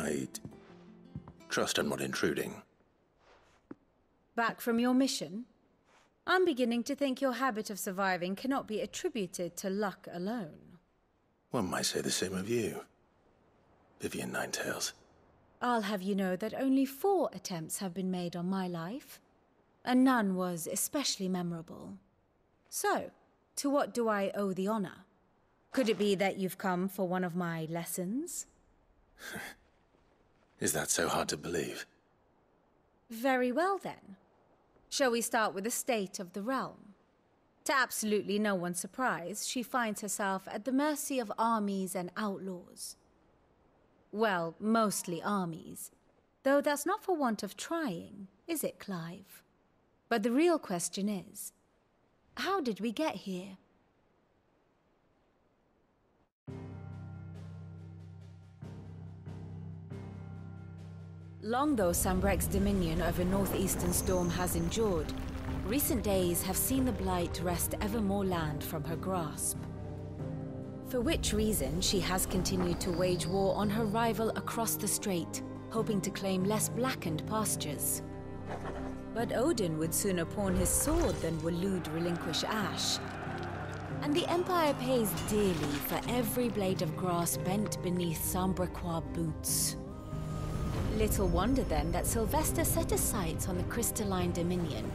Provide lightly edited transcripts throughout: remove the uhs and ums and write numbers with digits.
I trust I'm not intruding. Back from your mission? I'm beginning to think your habit of surviving cannot be attributed to luck alone. One might say the same of you, Vivian Ninetails. I'll have you know that only 4 attempts have been made on my life, and none was especially memorable. So, to what do I owe the honor? Could it be that you've come for one of my lessons? Is that so hard to believe? Very well then. Shall we start with the state of the realm? To absolutely no one's surprise, she finds herself at the mercy of armies and outlaws. Well, mostly armies. Though that's not for want of trying, is it, Clive? But the real question is, how did we get here? Long though Sanbreque's dominion over northeastern Storm has endured, recent days have seen the Blight wrest ever more land from her grasp. For which reason she has continued to wage war on her rival across the strait, hoping to claim less blackened pastures. But Odin would sooner pawn his sword than Waloed relinquish Ash. And the Empire pays dearly for every blade of grass bent beneath Sanbrequois boots. Little wonder then that Sylvester set his sights on the Crystalline Dominion,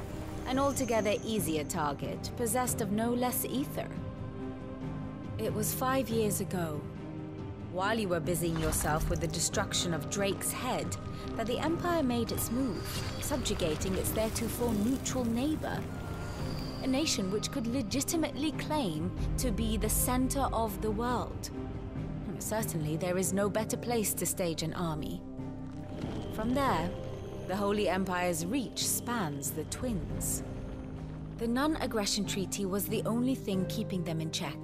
an altogether easier target, possessed of no less ether. It was 5 years ago, while you were busying yourself with the destruction of Drake's head, that the Empire made its move, subjugating its theretofore neutral neighbor. A nation which could legitimately claim to be the center of the world. Certainly, there is no better place to stage an army. From there, the Holy Empire's reach spans the Twins. The non-aggression treaty was the only thing keeping them in check.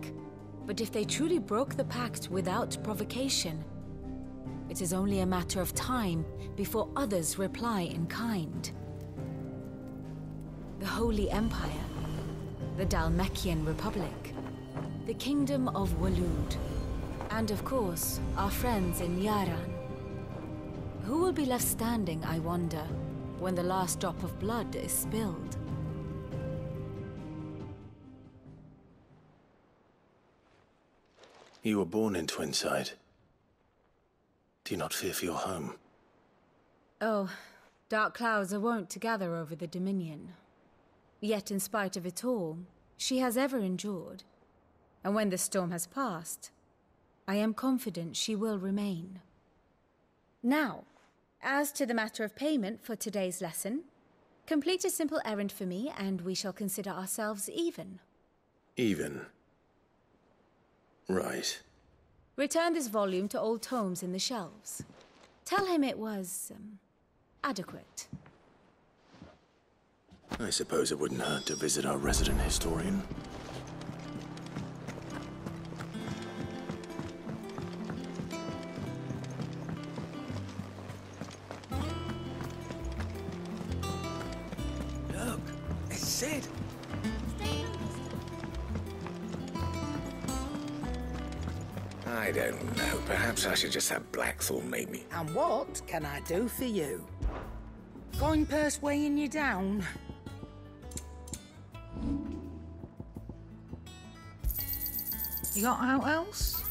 But if they truly broke the pact without provocation, it is only a matter of time before others reply in kind. The Holy Empire, the Dhalmekian Republic, the Kingdom of Waloed, and of course, our friends in Yaran. Who will be left standing, I wonder, when the last drop of blood is spilled? You were born in Twinside. Do you not fear for your home? Oh, dark clouds are wont to gather over the Dominion. Yet in spite of it all, she has ever endured. And when the storm has passed, I am confident she will remain. Now, as to the matter of payment for today's lesson, complete a simple errand for me and we shall consider ourselves even. Even? Right. Return this volume to old tomes in the shelves. Tell him it was, adequate. I suppose it wouldn't hurt to visit our resident historian. Look, it's Sid. I don't know. Perhaps I should just have Blackthorn make me. And what can I do for you? Coin purse weighing you down? You got out else?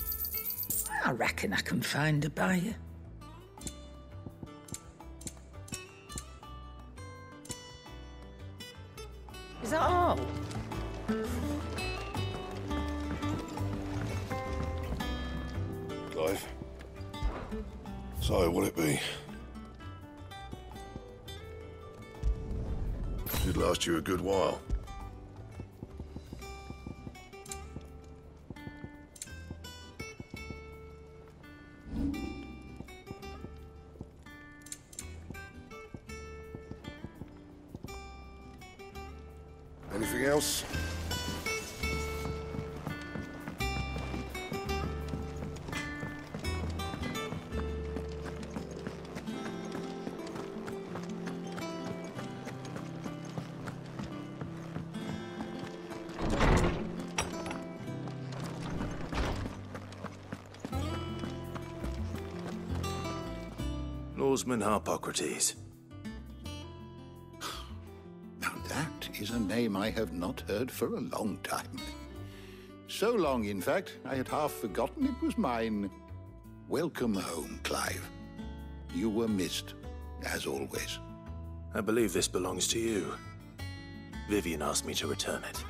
I reckon I can find a buyer. Is that all? Clive. So, will it be? Should last you a good while. Anything else? Oarsman Harpocrates. Now that is a name I have not heard for a long time. So long, in fact, I had half forgotten it was mine. Welcome home, Clive. You were missed, as always. I believe this belongs to you. Vivian asked me to return it.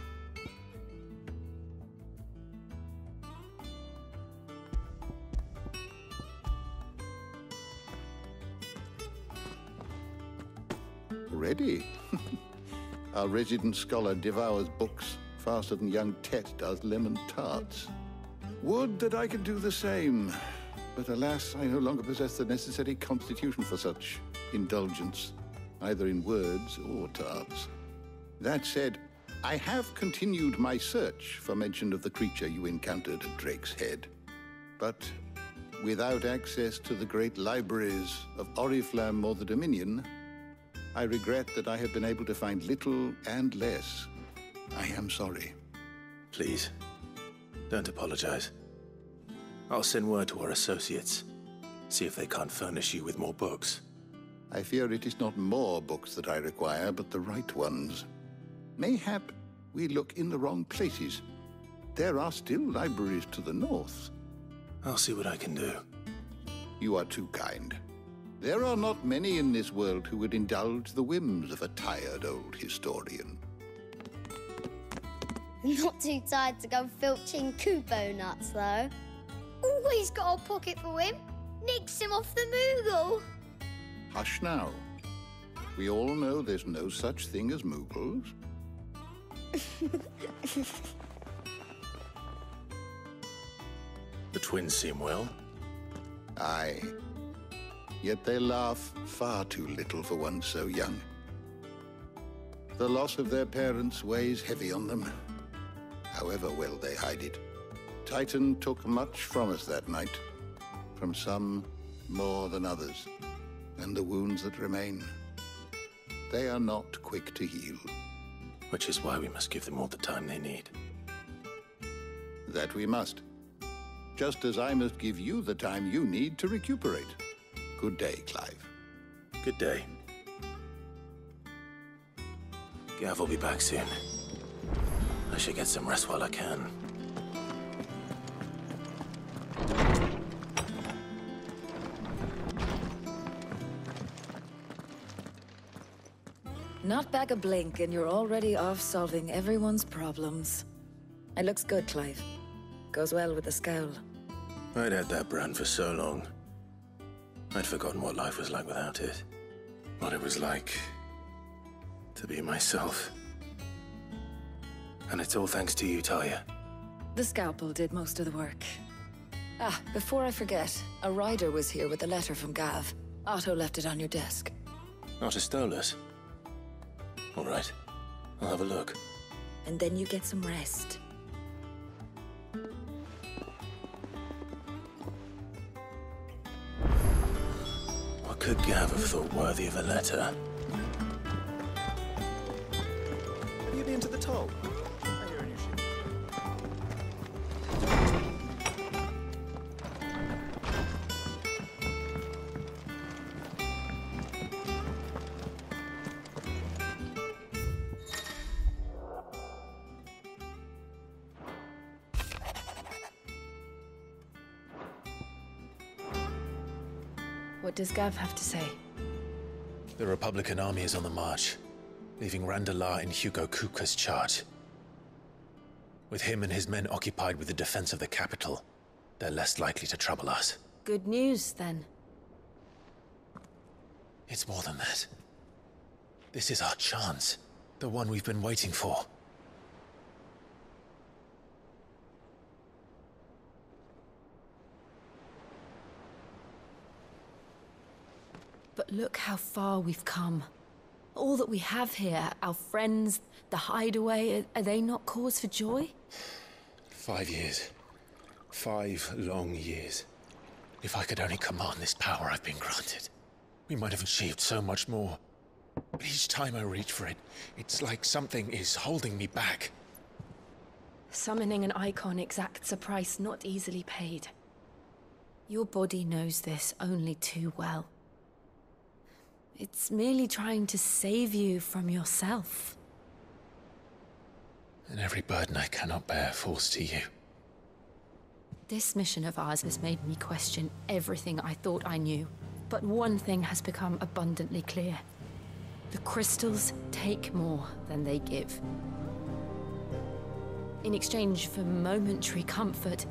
Ready? Our resident scholar devours books faster than young Tet does lemon tarts. Would that I could do the same. But alas, I no longer possess the necessary constitution for such indulgence, either in words or tarts. That said, I have continued my search for mention of the creature you encountered at Drake's Head. But without access to the great libraries of Oriflamme or the Dominion, I regret that I have been able to find little and less. I am sorry. Please, don't apologize. I'll send word to our associates. See if they can't furnish you with more books. I fear it is not more books that I require, but the right ones. Mayhap we look in the wrong places. There are still libraries to the north. I'll see what I can do. You are too kind. There are not many in this world who would indulge the whims of a tired old historian. Not too tired to go filching Kupo nuts, though. Always got a pocket for him. Nicks him off the Moogle. Hush now. We all know there's no such thing as Moogles. The twins seem well. Aye. Yet they laugh far too little for one so young. The loss of their parents weighs heavy on them, however well they hide it. Titan took much from us that night, from some more than others, and the wounds that remain, they are not quick to heal. Which is why we must give them all the time they need. That we must. Just as I must give you the time you need to recuperate. Good day, Clive. Good day. Gav will be back soon. I should get some rest while I can. Not back a blink and you're already off solving everyone's problems. It looks good, Clive. Goes well with the scowl. I'd had that brand for so long. I'd forgotten what life was like without it. What it was like to be myself. And it's all thanks to you, Talia. The scalpel did most of the work. Ah, before I forget, a rider was here with a letter from Gav. Otto left it on your desk. Not a Stolas. All right, I'll have a look. And then you get some rest. What could Gav have thought worthy of a letter? Have you been to the toll? I hear an issue. What does Gav have to say? The Republican army is on the march, leaving Randalar in Hugo Kuka's charge. With him and his men occupied with the defense of the capital, they're less likely to trouble us. Good news, then. It's more than that. This is our chance. The one we've been waiting for. But look how far we've come. All that we have here, our friends, the hideaway, are they not cause for joy? 5 years. 5 long years. If I could only command this power I've been granted, we might have achieved so much more. But each time I reach for it, it's like something is holding me back. Summoning an icon exacts a price not easily paid. Your body knows this only too well. It's merely trying to save you from yourself. And every burden I cannot bear falls to you. This mission of ours has made me question everything I thought I knew. But one thing has become abundantly clear. The crystals take more than they give. In exchange for momentary comfort,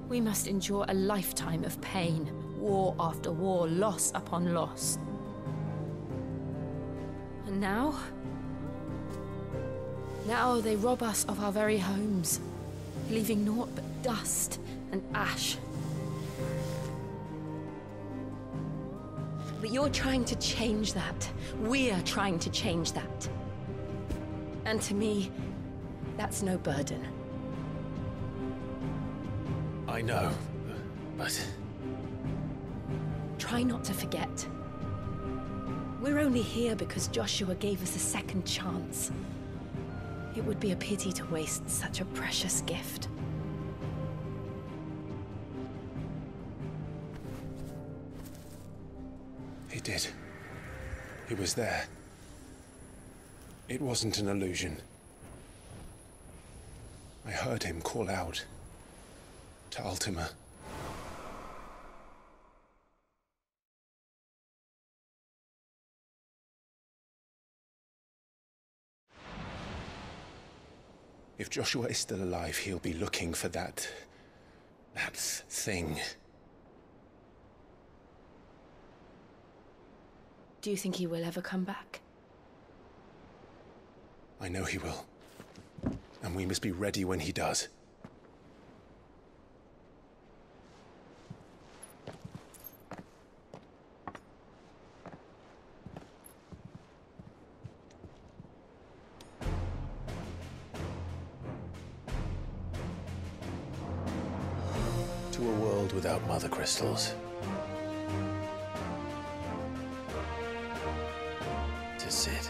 we must endure a lifetime of pain, war after war, loss upon loss. And now they rob us of our very homes, leaving naught but dust and ash. But you're trying to change that. We're trying to change that. And to me, that's no burden. I know, but... Try not to forget. We're only here because Joshua gave us a second chance. It would be a pity to waste such a precious gift. He did. He was there. It wasn't an illusion. I heard him call out to Ultima. If Joshua is still alive, he'll be looking for that thing. Do you think he will ever come back? I know he will. And we must be ready when he does. To a world without mother crystals. To Cid.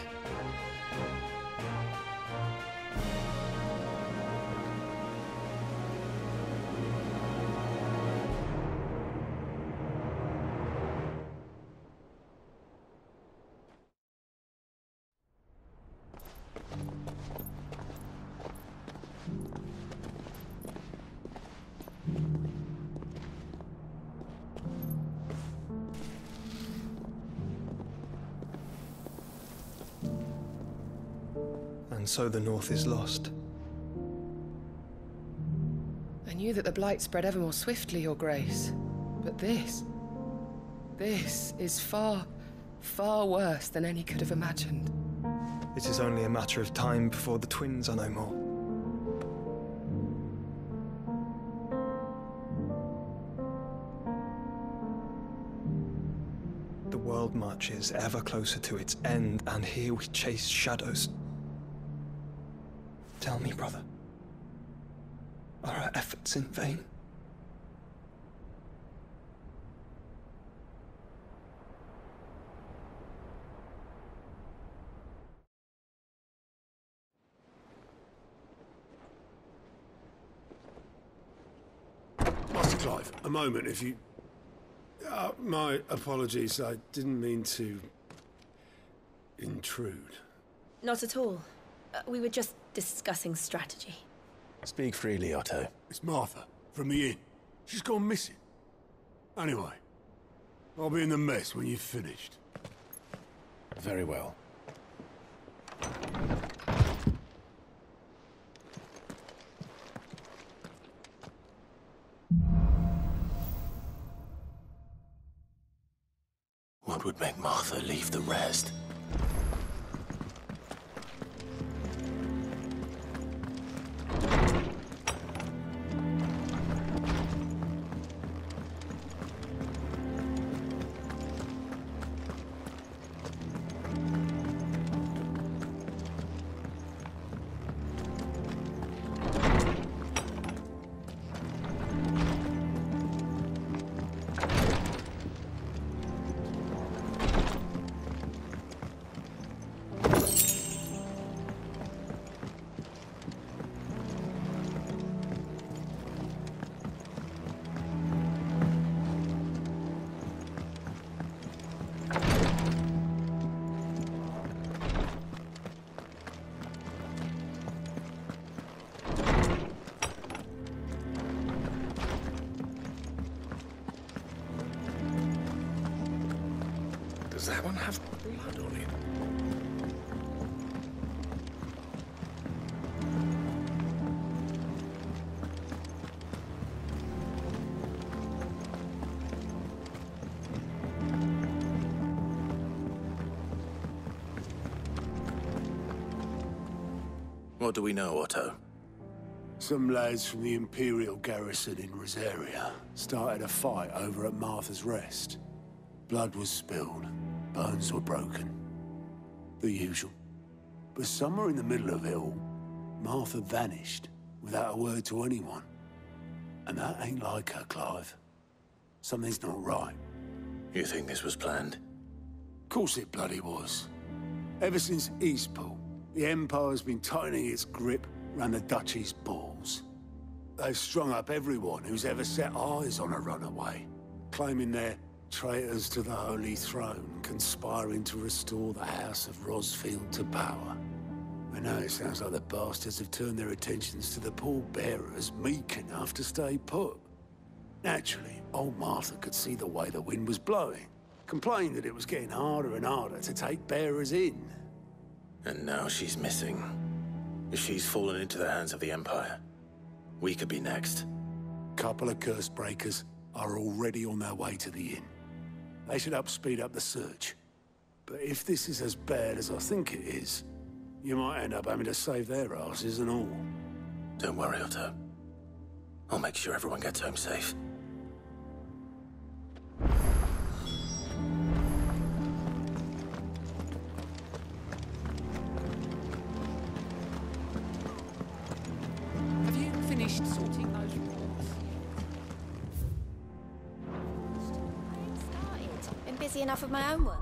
And so the North is lost. I knew that the Blight spread ever more swiftly, Your Grace. But this is far, far worse than any could have imagined. It is only a matter of time before the twins are no more. The world marches ever closer to its end, and here we chase shadows. Tell me, brother, are our efforts in vain? Master Clive, a moment, if you... my apologies, I didn't mean to... intrude. Not at all. We were just discussing strategy. Speak freely, Otto. It's Martha, from the inn. She's gone missing. Anyway, I'll be in the mess when you've finished. Very well. What would make Martha leave the rest? Does that one have blood on it? What do we know, Otto? Some lads from the Imperial garrison in Rosaria started a fight over at Martha's Rest. Blood was spilled, bones were broken. The usual. But somewhere in the middle of it all, Martha vanished without a word to anyone. And that ain't like her, Clive. Something's not right. You think this was planned? Of course it bloody was. Ever since Eastpool, the Empire's been tightening its grip round the Duchy's balls. They've strung up everyone who's ever set eyes on a runaway, claiming they're traitors to the Holy Throne, conspiring to restore the House of Rosfield to power. And now it sounds like the bastards have turned their attentions to the pallbearers meek enough to stay put. Naturally, old Martha could see the way the wind was blowing, complained that it was getting harder and harder to take bearers in. And now she's missing. If she's fallen into the hands of the Empire, we could be next. Couple of curse breakers are already on their way to the inn. They should help speed up the search. But if this is as bad as I think it is, you might end up having to save their asses and all. Don't worry, Otto. I'll make sure everyone gets home safe. Have you finished sorting those reports? I ain't started. Been busy enough with my own work.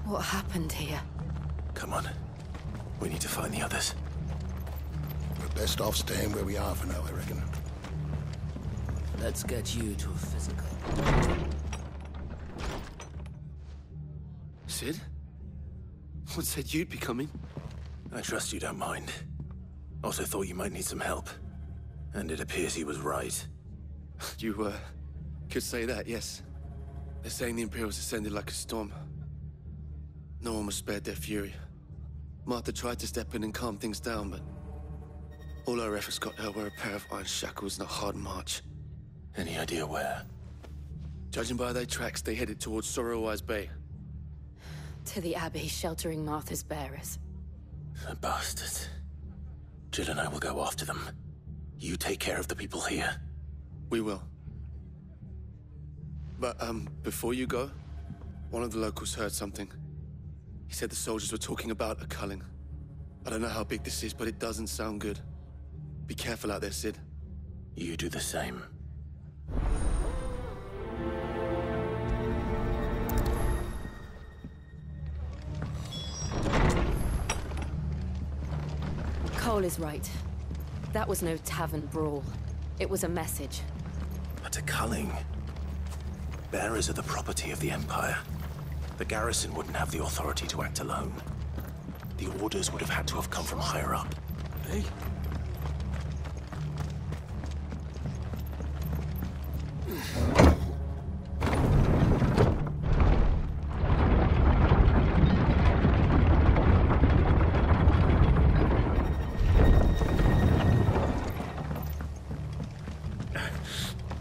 What happened here? Come on. We need to find the others. We're best off staying where we are for now, I reckon. Let's get you to a physical. Sid? What said you'd be coming? I trust you don't mind. Also thought you might need some help. And it appears he was right. You, could say that, yes. They're saying the Imperials ascended like a storm. No one was spared their fury. Martha tried to step in and calm things down, but all our efforts got her were a pair of iron shackles and a hard march. Any idea where? Judging by their tracks, they headed towards Sorrowwise Bay. To the Abbey, sheltering Martha's bearers. The bastards. Jill and I will go after them. You take care of the people here. We will. But, before you go, one of the locals heard something. He said the soldiers were talking about a culling. I don't know how big this is, but it doesn't sound good. Be careful out there, Sid. You do the same. Cole is right. That was no tavern brawl. It was a message. But a culling. Bearers are the property of the Empire. The garrison wouldn't have the authority to act alone. The orders would have had to have come from higher up. Hey?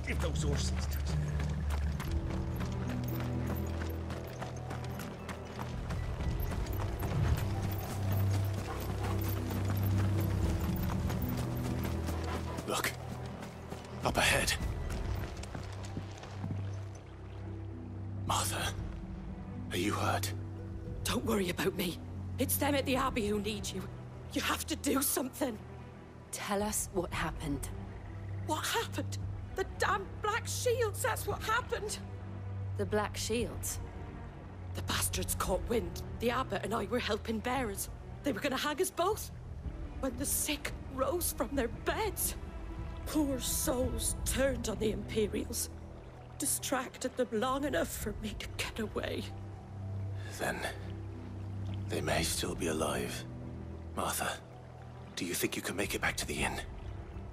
If those horses touch that. Look. Up ahead. Martha, are you hurt? Don't worry about me. It's them at the Abbey who need you. You have to do something. Tell us what happened. What happened? The damn Black Shields, that's what happened. The Black Shields? The bastards caught wind. The Abbot and I were helping bearers. They were gonna hang us both. When the sick rose from their beds, poor souls turned on the Imperials. Distracted them long enough for me to get away. Then they may still be alive. Martha, do you think you can make it back to the inn?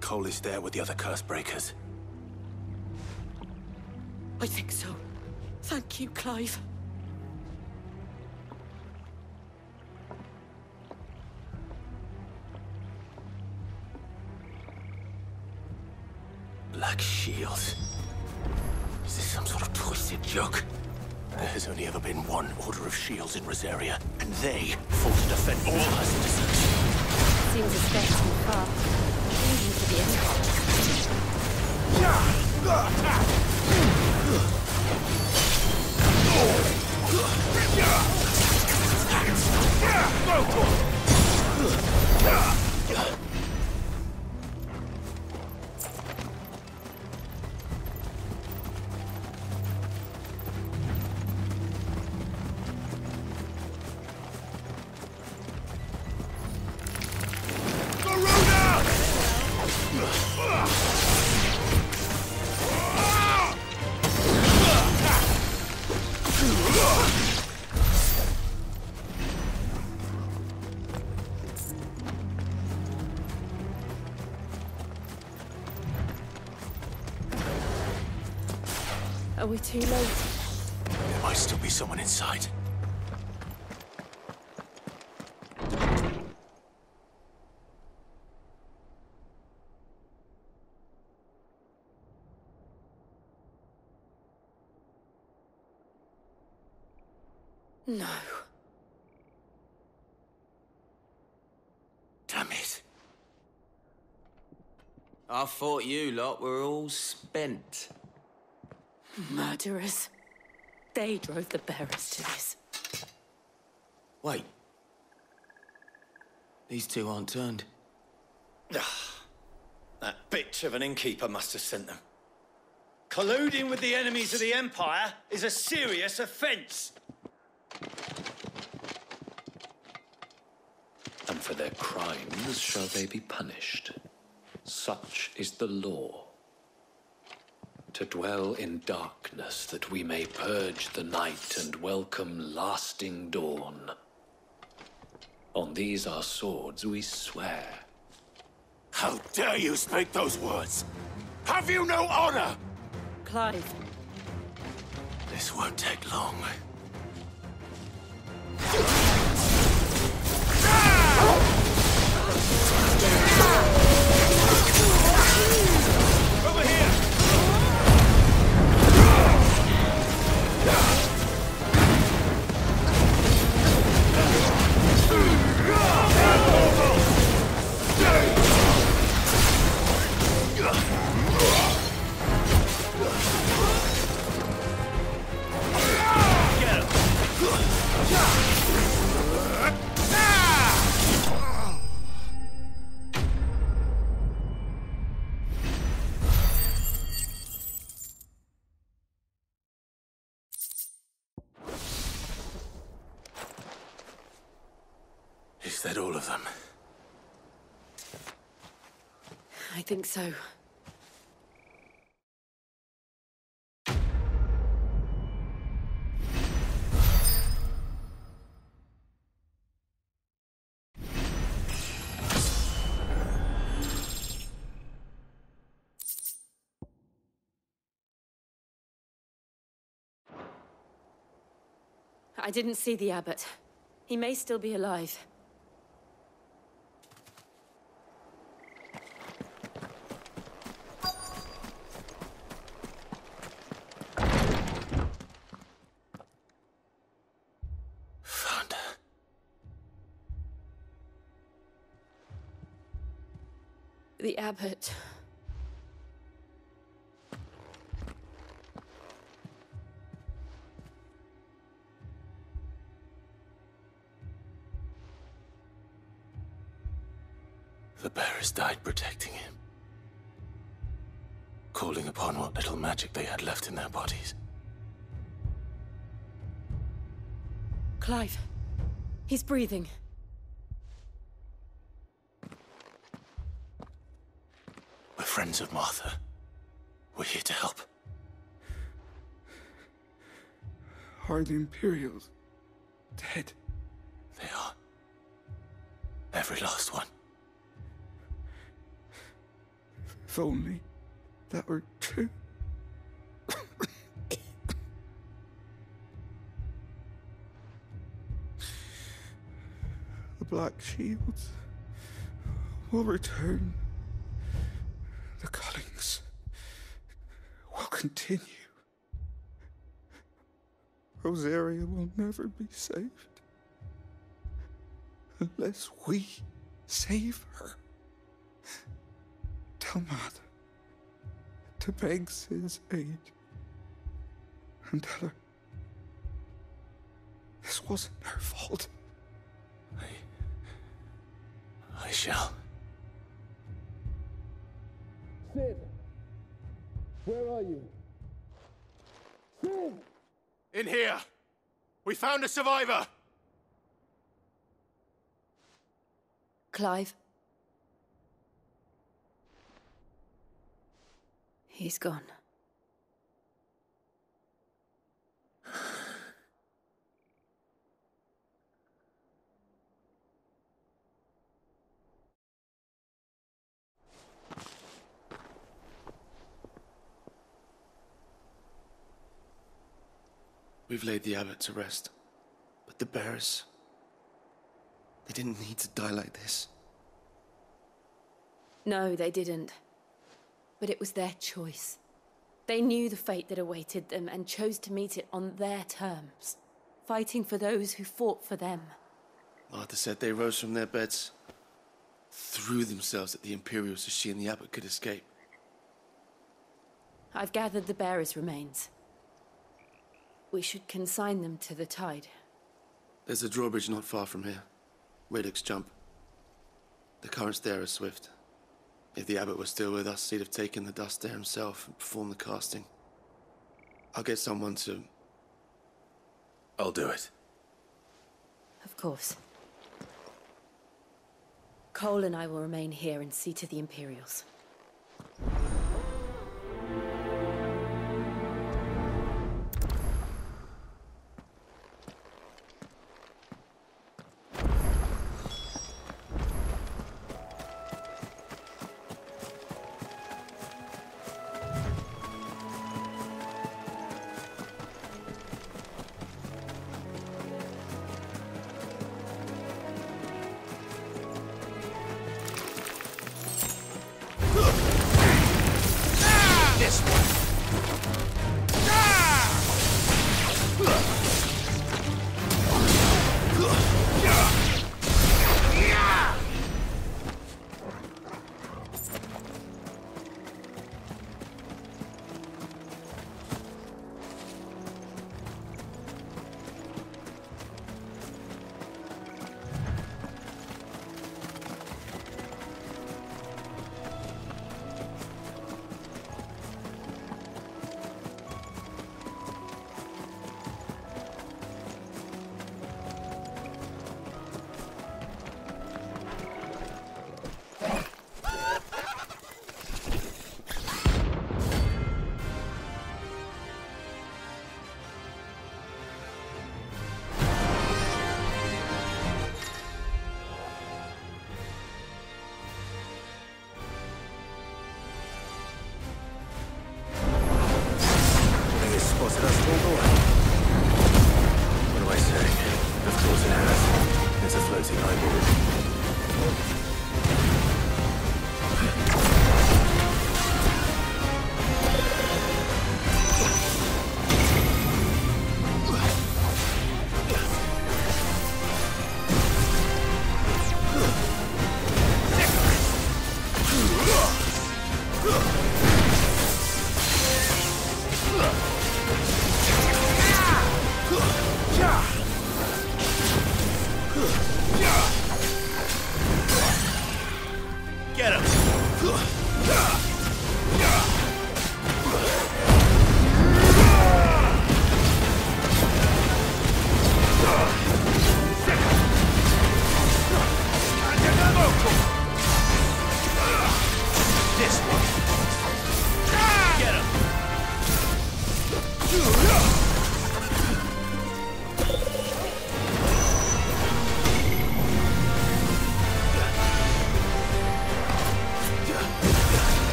Cole is there with the other curse breakers. I think so. Thank you, Clive. Black Shields. Is this some sort of twisted joke? There has only ever been one Order of Shields in Rosaria, and they fought to defend all her citizens. Seems a step too far. Even for the Are we too late? There might still be someone inside. No. Damn it. I thought you lot were all spent. Murderers. They drove the bearers to this. Wait. These two aren't turned. That bitch of an innkeeper must have sent them. Colluding with the enemies of the Empire is a serious offense. And for their crimes shall they be punished. Such is the law. To dwell in darkness that we may purge the night and welcome lasting dawn. On these our swords we swear. How dare you speak those words? Have you no honor? Clive. This won't take long. Over here! Is that all of them? I think so. I didn't see the Abbot. He may still be alive. Found her. The Abbot. The bearers died protecting him, calling upon what little magic they had left in their bodies. Clive, he's breathing. We're friends of Martha. We're here to help. Are the Imperials dead? They are. Every last one. If only that were true. The Black Shields will return. The cuttings will continue. Rosaria will never be saved unless we save her. Tell Matt to beg Cid's aid and tell her this wasn't her fault. I shall. Cid! Where are you? Cid! In here! We found a survivor! Clive? He's gone. We've laid the abbot to rest, but the bearers, they didn't need to die like this. No, they didn't. But it was their choice. They knew the fate that awaited them and chose to meet it on their terms, fighting for those who fought for them. Martha said they rose from their beds, threw themselves at the Imperials so she and the abbot could escape. I've gathered the bearers' remains. We should consign them to the tide. There's a drawbridge not far from here. Radix Jump. The currents there are swift. If the abbot was still with us, he'd have taken the dust there himself and performed the casting. I'll get someone to... I'll do it. Of course. Cole and I will remain here and see to the Imperials.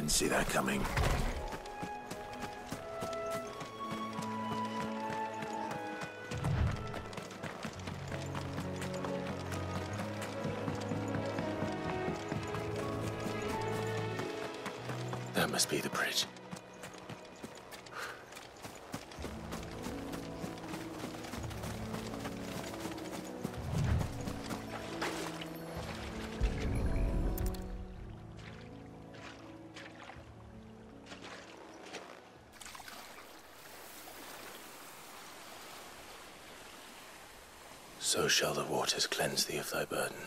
Didn't see that coming. That must be the bridge. So shall the waters cleanse thee of thy burden,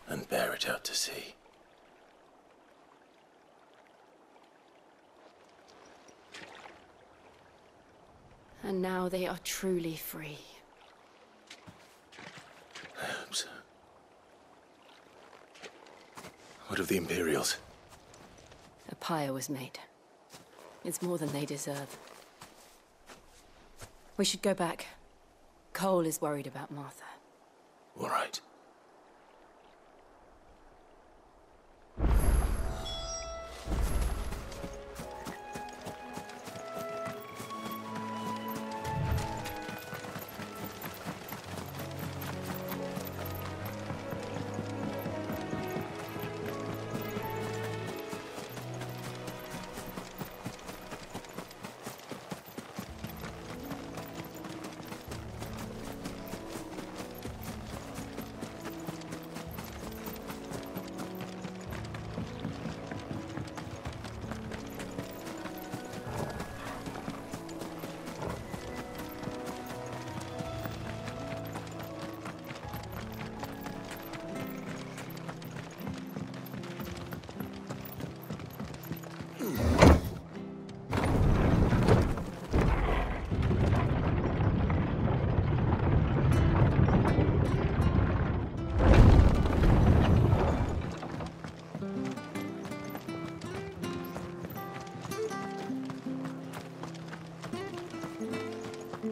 and bear it out to sea. And now they are truly free. I hope so. What of the Imperials? A pyre was made. It's more than they deserve. We should go back. Cole is worried about Martha. All right.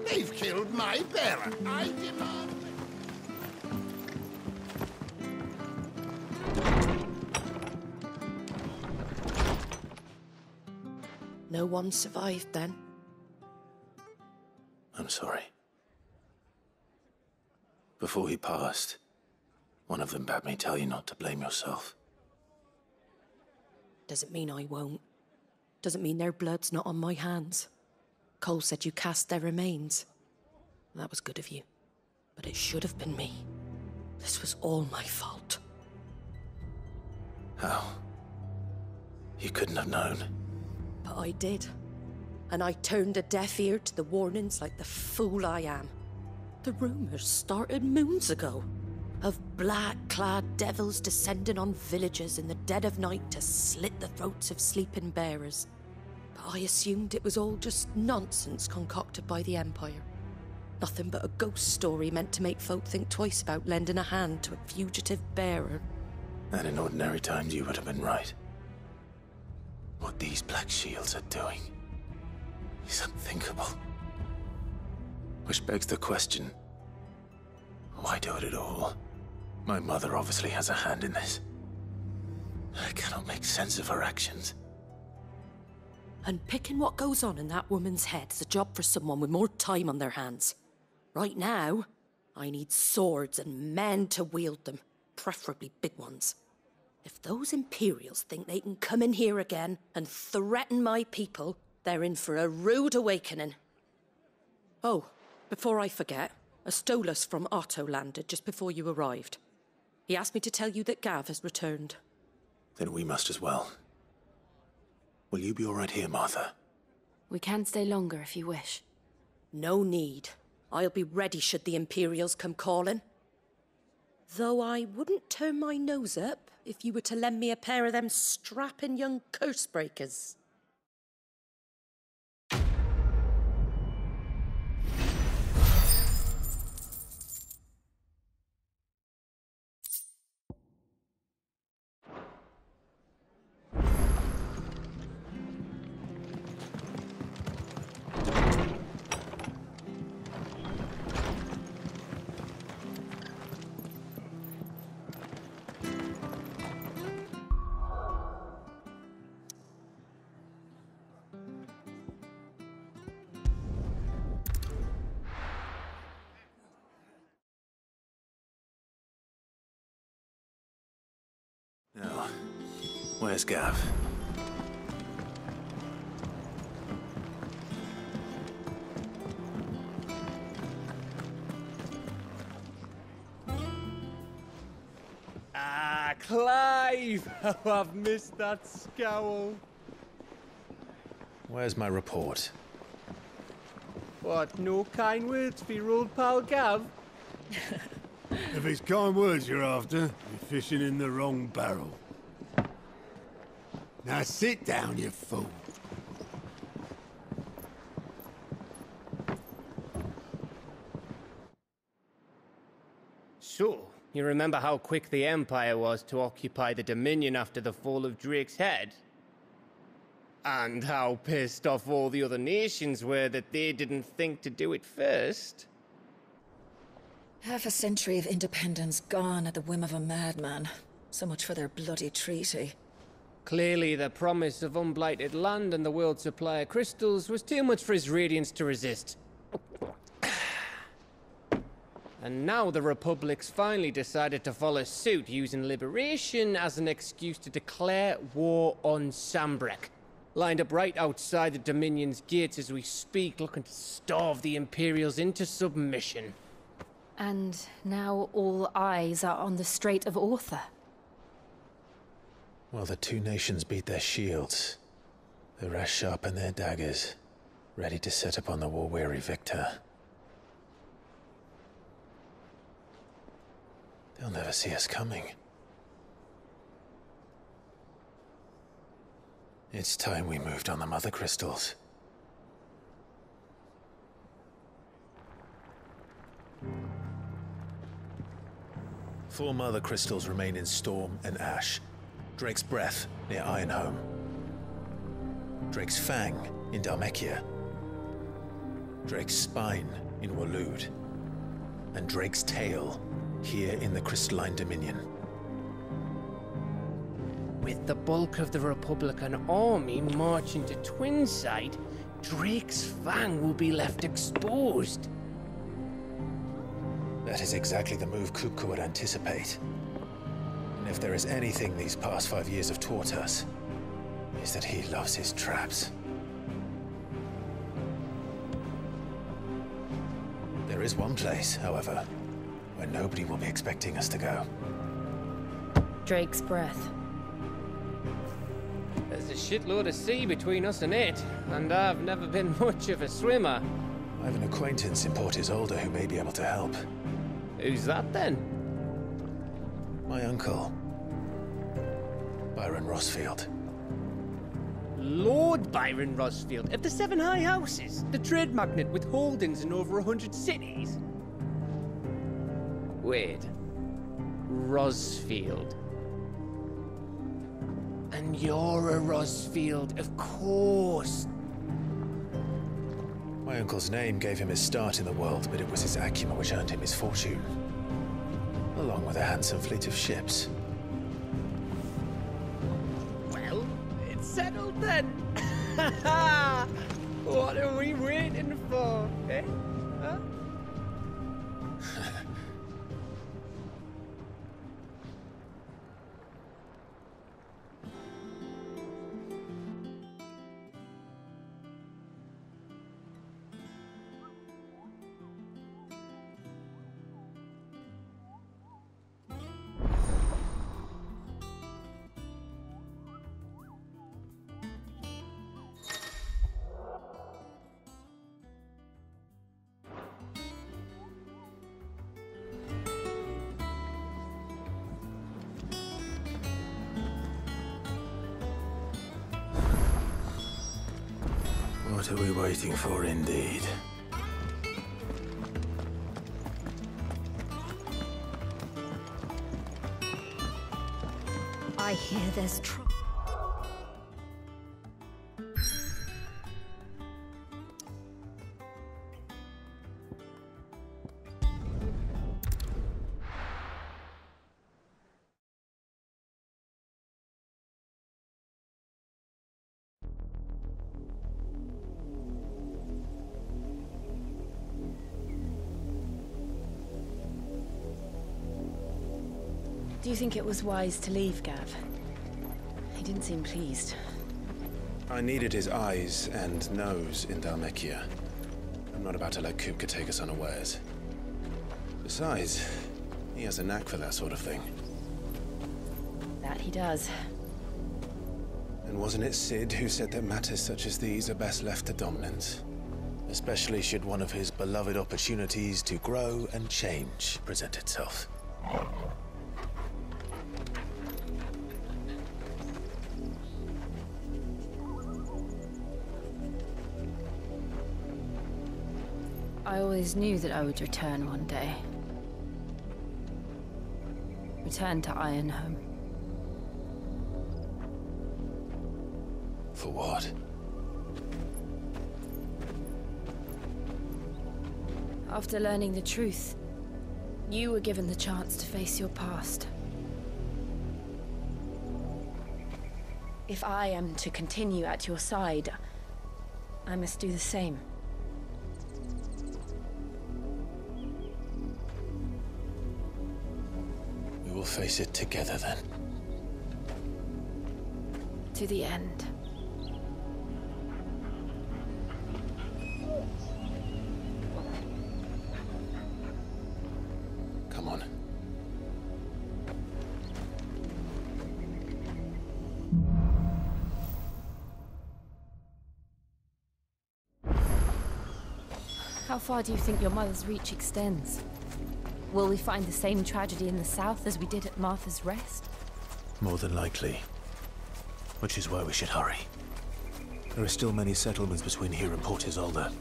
They've killed my bearer. I demand... No one survived then? I'm sorry. Before he passed, one of them bade me tell you not to blame yourself. Doesn't mean I won't. Doesn't mean their blood's not on my hands. Cole said you cast their remains. That was good of you. But it should have been me. This was all my fault. How? You couldn't have known. But I did. And I turned a deaf ear to the warnings like the fool I am. The rumors started moons ago. Of black-clad devils descending on villages in the dead of night to slit the throats of sleeping bearers. But I assumed it was all just nonsense concocted by the Empire. Nothing but a ghost story meant to make folk think twice about lending a hand to a fugitive bearer. And in ordinary times you would have been right. What these Black Shields are doing is unthinkable. Which begs the question, why do it at all? My mother obviously has a hand in this. I cannot make sense of her actions. And picking what goes on in that woman's head is a job for someone with more time on their hands. Right now, I need swords and men to wield them, preferably big ones. If those Imperials think they can come in here again and threaten my people, they're in for a rude awakening. Oh, before I forget, a Stolas from Otto landed just before you arrived. He asked me to tell you that Gav has returned. Then we must as well. Will you be all right here, Martha? We can stay longer if you wish. No need. I'll be ready should the Imperials come calling. Though I wouldn't turn my nose up if you were to lend me a pair of them strapping young curse-breakers. Where's Gav? Ah, Clive! Oh, I've missed that scowl. Where's my report? What, no kind words for your old pal Gav? If it's kind words you're after, you're fishing in the wrong barrel. Now sit down, you fool. So, you remember how quick the Empire was to occupy the Dominion after the fall of Drake's Head? And how pissed off all the other nations were that they didn't think to do it first? Half a century of independence gone at the whim of a madman. So much for their bloody treaty. Clearly, the promise of unblighted land and the world's supply of crystals was too much for his radiance to resist. And now the Republic's finally decided to follow suit, using liberation as an excuse to declare war on Sanbreque. Lined up right outside the Dominion's gates as we speak, looking to starve the Imperials into submission. And now all eyes are on the Strait of Author. Well, the two nations beat their shields. The rest sharpen their daggers, ready to set upon the war-weary victor. They'll never see us coming. It's time we moved on the Mother Crystals. Four Mother Crystals remain in Storm and Ash. Drake's Breath near Ironhome. Drake's Fang in Dhalmekia. Drake's Spine in Waloed. And Drake's Tail here in the Crystalline Dominion. With the bulk of the Republican army marching to Twinside, Drake's Fang will be left exposed. That is exactly the move Kupka would anticipate. And if there is anything these past 5 years have taught us, is that he loves his traps. There is one place, however, where nobody will be expecting us to go. Drake's Breath. There's a shitload of sea between us and it, and I've never been much of a swimmer. I have an acquaintance in Port Isolde who may be able to help. Who's that then? My uncle, Byron Rosfield. Lord Byron Rosfield of the Seven High Houses, the trade magnate with holdings in over 100 cities. Wait, Rosfield. And you're a Rosfield, of course. My uncle's name gave him his start in the world, but it was his acumen which earned him his fortune. Along with a handsome fleet of ships. Well, it's settled then. What are we waiting for, eh? Huh? What are we waiting for, indeed? I hear there's trouble. Do you think it was wise to leave, Gav? didn't seem pleased. I needed his eyes and nose in Dhalmekia. I'm not about to let Kupka take us unawares. Besides, he has a knack for that sort of thing. That he does. And wasn't it Sid who said that matters such as these are best left to dominance? Especially should one of his beloved opportunities to grow and change present itself. I always knew that I would return one day. Return to Ironhome. For what? After learning the truth, you were given the chance to face your past. If I am to continue at your side, I must do the same. We will face it together then. To the end. Come on. How far do you think your mother's reach extends? Will we find the same tragedy in the south as we did at Martha's Rest? More than likely. Which is why we should hurry. There are still many settlements between here and Port Isolde.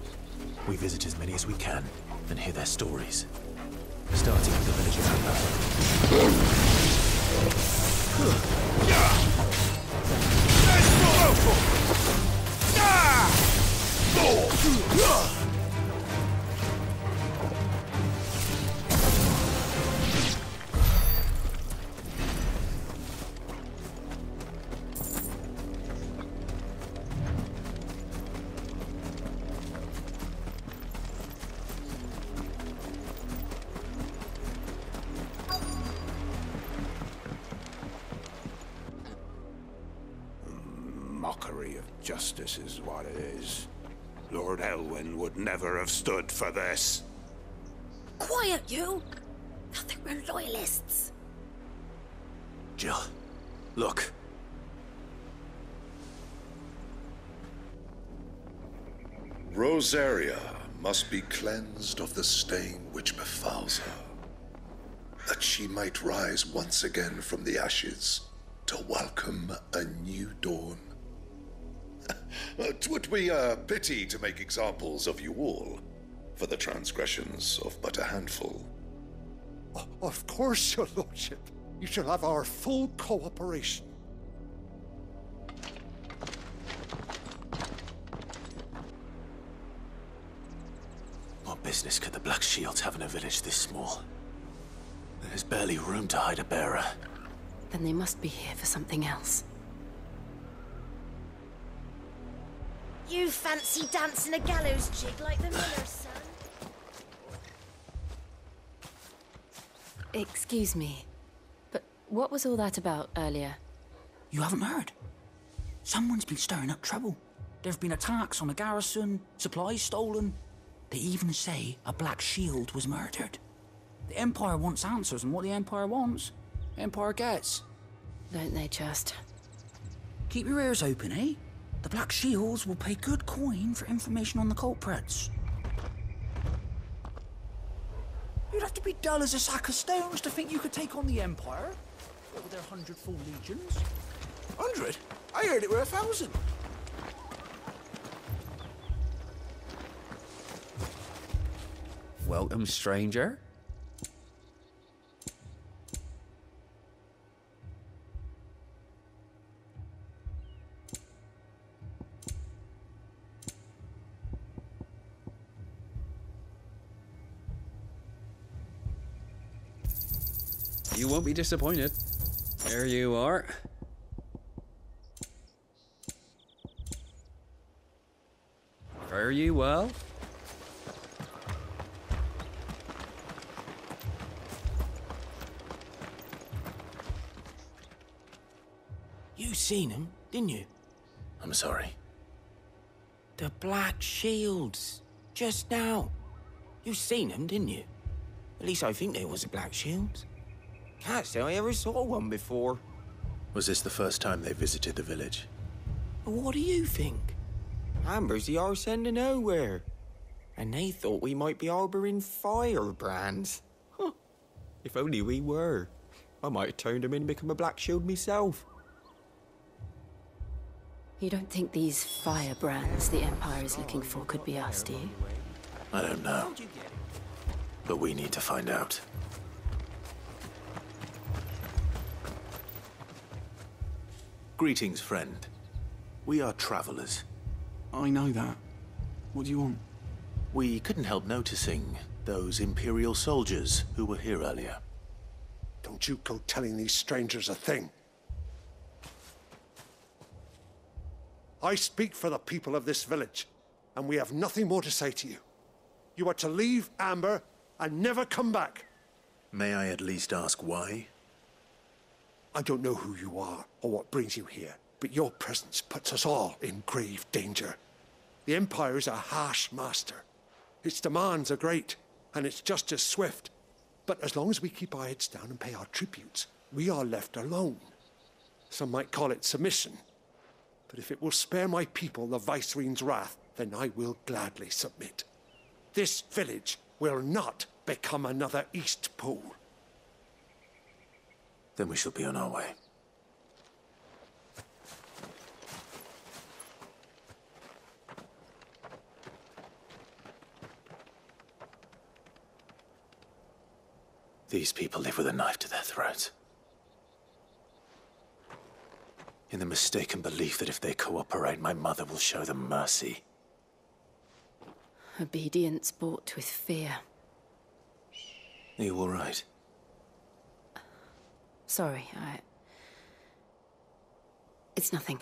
We visit as many as we can and hear their stories. Starting with the village of Mockery of justice is what it is. Lord Elwyn would never have stood for this. Quiet, you! I think we're loyalists. Jill, look. Rosaria must be cleansed of the stain which befouls her, that she might rise once again from the ashes to welcome a new dawn. 'Twould be a pity to make examples of you all, for the transgressions of but a handful. Of course, your lordship. You shall have our full cooperation. What business could the Black Shields have in a village this small? There's barely room to hide a bearer. Then they must be here for something else. You fancy dancing a gallows jig like the miller's son? Excuse me, but what was all that about earlier? You haven't heard? Someone's been stirring up trouble. There've been attacks on the garrison, supplies stolen. They even say a Black Shield was murdered. The Empire wants answers, and what the Empire wants, the Empire gets. Don't they just? Keep your ears open, eh? The Black Shields will pay good coin for information on the culprits. You'd have to be dull as a sack of stones to think you could take on the Empire. What with their 100 full legions? 100? I heard it were 1,000. Welcome, stranger. You won't be disappointed. There you are. Fare you well? You seen him, didn't you? I'm sorry. The Black Shields. Just now. You seen them, didn't you? At least I think they was the Black Shields. Can't say I ever saw one before. Was this the first time they visited the village? What do you think? Amber's the arse end of nowhere. And they thought we might be harbouring firebrands. Huh. If only we were. I might have turned them in and become a Black Shield myself. You don't think these firebrands the Empire is looking for could be us, do you? I don't know. But we need to find out. Greetings, friend. We are travelers. I know that. What do you want? We couldn't help noticing those Imperial soldiers who were here earlier. Don't you go telling these strangers a thing. I speak for the people of this village, and we have nothing more to say to you. You are to leave Amber and never come back. May I at least ask why? I don't know who you are or what brings you here, but your presence puts us all in grave danger. The Empire is a harsh master. Its demands are great, and its justice swift. But as long as we keep our heads down and pay our tributes, we are left alone. Some might call it submission. But if it will spare my people the Viceroy's wrath, then I will gladly submit. This village will not become another Eastpool. Then we shall be on our way. These people live with a knife to their throats. In the mistaken belief that if they cooperate, my mother will show them mercy. Obedience bought with fear. Are you all right? Sorry, It's nothing.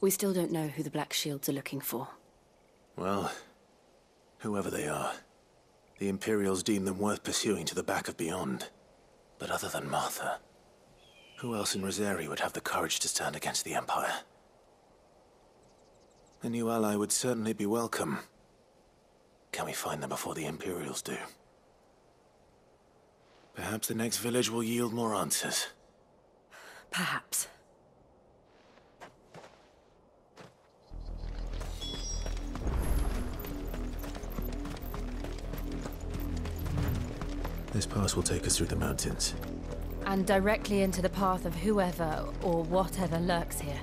We still don't know who the Black Shields are looking for. Well, whoever they are, the Imperials deem them worth pursuing to the back of beyond. But other than Martha, who else in Rosari would have the courage to stand against the Empire? A new ally would certainly be welcome. Can we find them before the Imperials do? Perhaps the next village will yield more answers. Perhaps. This pass will take us through the mountains. And directly into the path of whoever or whatever lurks here.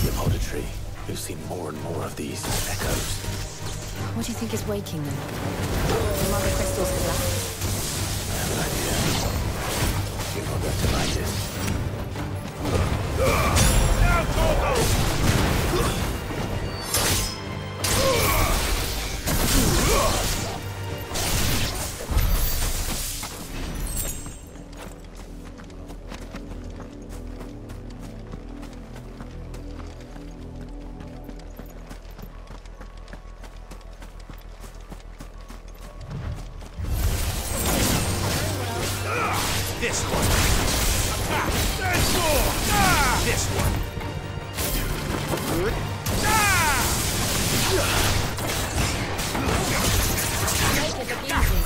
The auditory. We've seen more and more of these echoes. What do you think is waking them? The mother crystals collapse? I have an idea. You're not going to like this. This one. Attack. This one. Good. Make it look easy.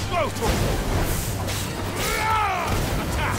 Go for it! Attack!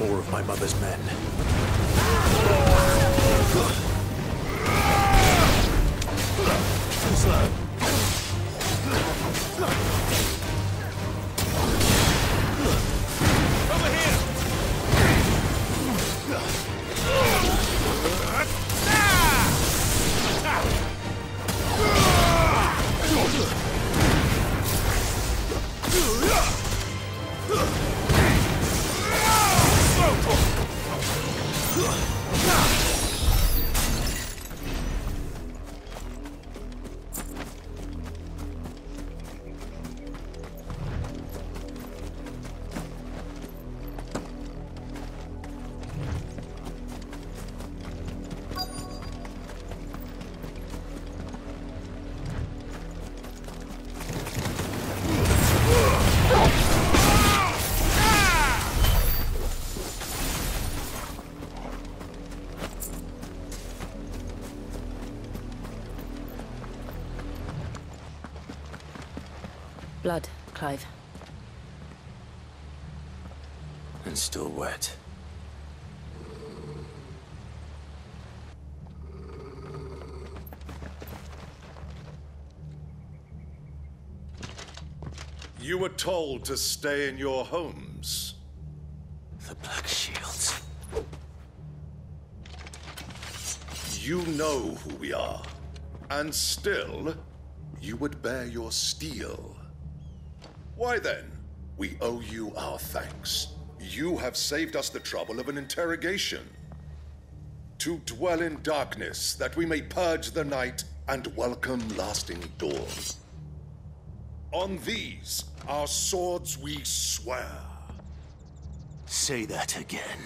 more of my mother's men. Too slow. Over here! Blood, Clive. And still wet. You were told to stay in your homes. The Black Shields. You know who we are. And still, you would bear your steel. Why then, we owe you our thanks. You have saved us the trouble of an interrogation. To dwell in darkness, that we may purge the night and welcome lasting dawn. On these, our swords we swear. Say that again.